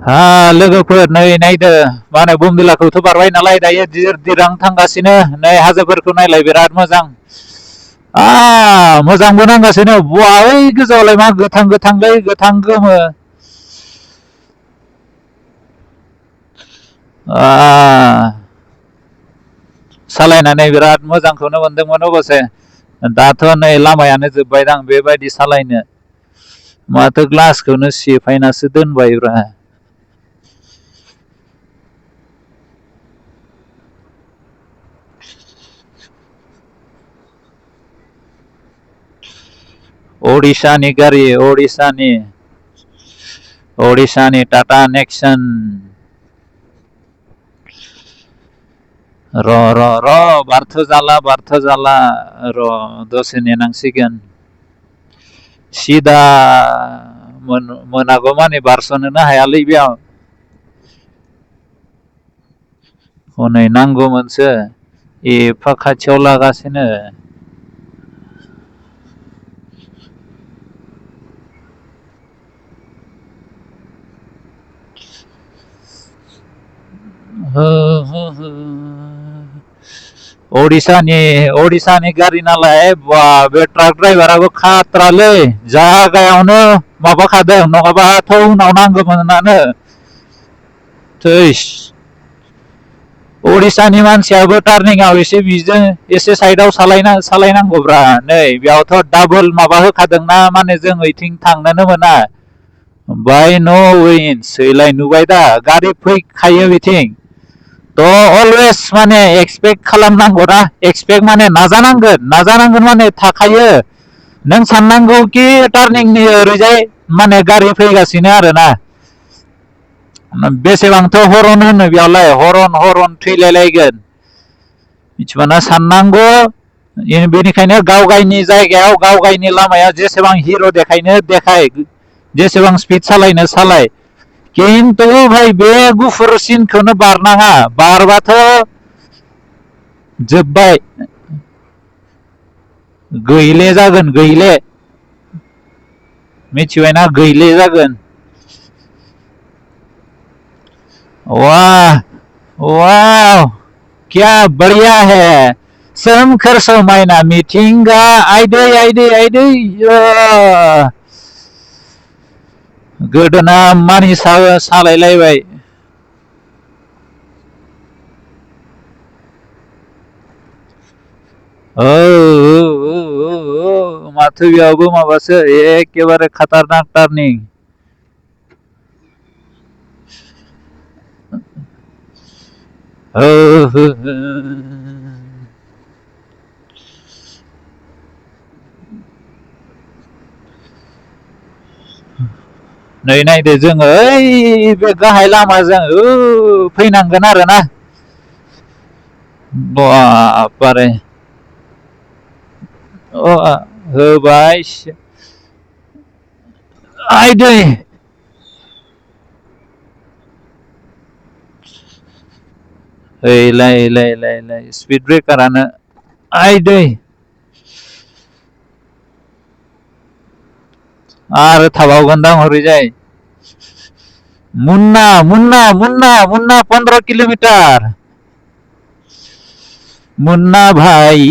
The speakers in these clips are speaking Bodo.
हा लोगोफोर नै नायदो माने बुमदिलाखौथ' बारबाय नालाय दायो दिर दिरां थांगासिनो नै हाजोफोरखौ नायलाय बिराद मोजां मोजांबो नांगासिनो बुवा ओइ गोजौआवलाय मा गोथां गोथांलै गोथां गोमो सालायनानै बिराद मोजांखौनो मोनदोंमोन अबसे दाथ' नै लामायानो जोब्बायदां बेबायदि सालायनो माथो ग्लासखौनो सेफायनासो दोनबायब्रा ओडिशानि गारि ओडिशानि टाटा नेक्सन र' बारथ' जाला र' दसे नेनांसिगोन सिदा मोनागौ माने बारस'नोनो हायालै बेयाव हनै नांगौमोनसो एफा खाथियाव लागासिनो ओडिशानि गारि नालाय बा बे ट्राक ड्राइभाराबो खाथ्रालै जागायावनो माबाखादों नङाबाथ' उनाव नांगौमोनानो थैस ओडिशानि मानसियाबो टार्निंआव एसे बिजों एसे साइडआव सालायनांगौब्रा नै बेयावथ' डाबल माबा होखादोंना माने जों ओइथिं थांनोनो मोना बाय न' उइन्स सैलाय नुबाय दा गारि फैखायो बिथिं थ' अलवेज माने एक्सपेक्ट खालामनांगौ ना एक्सपेक्ट माने नाजानांगोन माने थाखायो नों साननांगौ कि टार्निंनि ओरैजाय माने गारि फैगासिनो आरोना बेसेबांथ' हरन होनो बेयावलाय हरन थैलायलायगोन मिथिबाना साननांगौ बेनिखायनो गाव गावनि जायगायाव गाव गावनि लामाया जेसेबां हिर' देखायनो देखाय जेसेबां स्पिड सालायनो सालाय खिन्थु भाई बे गुफुर सिनखौनो बारनाङा बारबाथ' जोब्बाय गैले जागोन गैले मिथिबायना गैले जागोन वाह वाह क्या बढ़िया है सोमखोर समायना मिथिंगा आइदै गोदोना मानि सालायलायबाय माथो बेयावबो माबासो एखेबारे खाटारनाक टार्निं नै नायदो जोङो ओइ बे गाहाय लामाजों फैनांगोन आरोना बारे होबाय आइदै ओइलाय स्पिड ब्रेकारानो आइदै आरो थाबावगोनदां हरैजाय मुन्ना 15 किलोमीटर मुन्ना भाई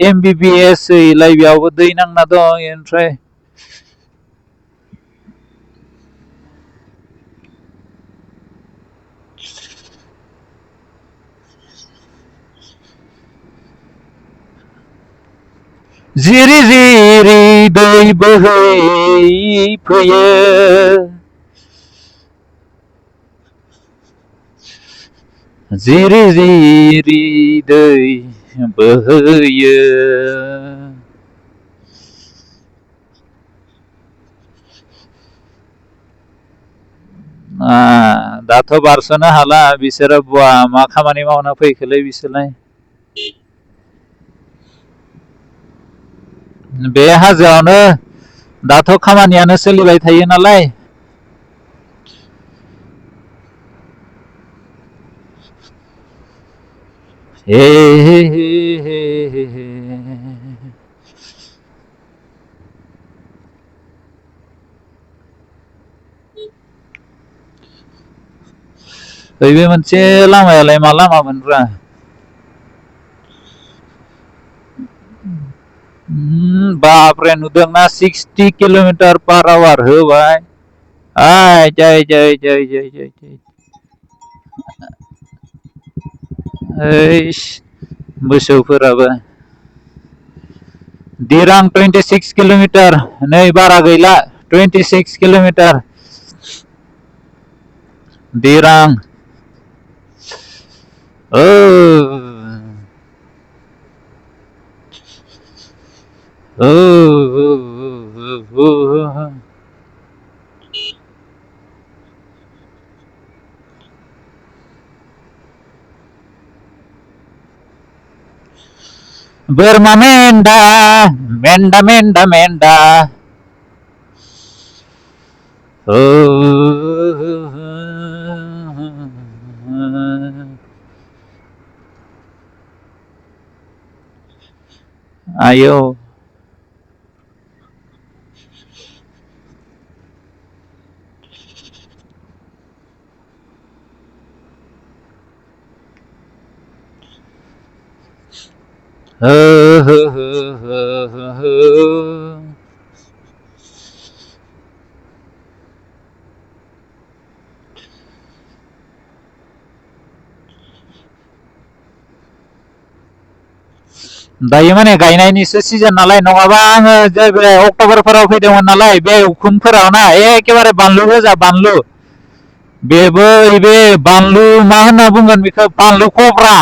MBBS ओइलाय बेयावबो दै नांना दं ओमफ्राय जिरि जिरि दै बोहैफैयो जिरि जिरि दै बोहैयो दाथ' बारस'नो हाला बिसोरो बुवा मा खामानि मावना फैखोलै बिसोरलाय बे हाजोआवनो दाथ' खामानियानो सोलिबाय थायो नालाय बे मोनसे लामायालाय मा लामामोनब्रा? बापरे नुदोंना 60 किलोमीटर पर आवर होबाय। आय जय जय जय जय जय जय। ओइस मोसौफोराबो दिरां 26 किलोमीटर नै बारा गैला 26 किलोमीटर दिरां ओ बोरमा मेन्दा मेन्दा मेन्दा मेन्दा आयौ दायो माने गायनायनिसो सिजन नालाय नङाबा आङो जे बे अक्ट'बरफोराव फैदोंमोन नालाय बे उखुमफोराव ना एखेबारे बानलु गोजा बानलु बेबो बे बानलु मा होनना बुंगोन बेखौ बानलु कब्रा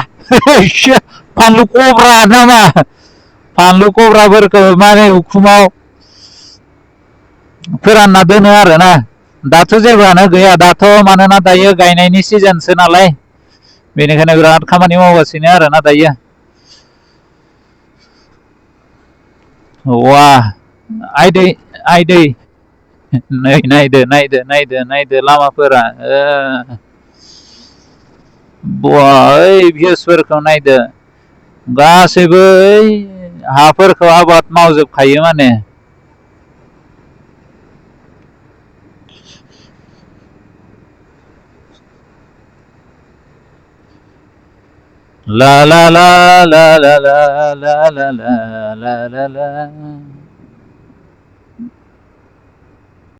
बानलु कब्रा नामा बानलु कब्राफोरखौ माने उखुमाव फोरानना दोनो आरोना दाथ' जेबोआनो गैया दाथ' मानोना दायो गायनायनि सिजनसो नालाय बेनिखायनो बिराद खामानि मावगासिनो आरोना दायो वा आयदै आयदै नै नायदो नायदो नायदो नायदो लामाफोरा बवा ओइ भिउसफोरखौ नायदो गासैबो ओइ हाफोरखौ आबाद मावजोबखायो माने ला ला ला ला ला ला ला ला ला ला ला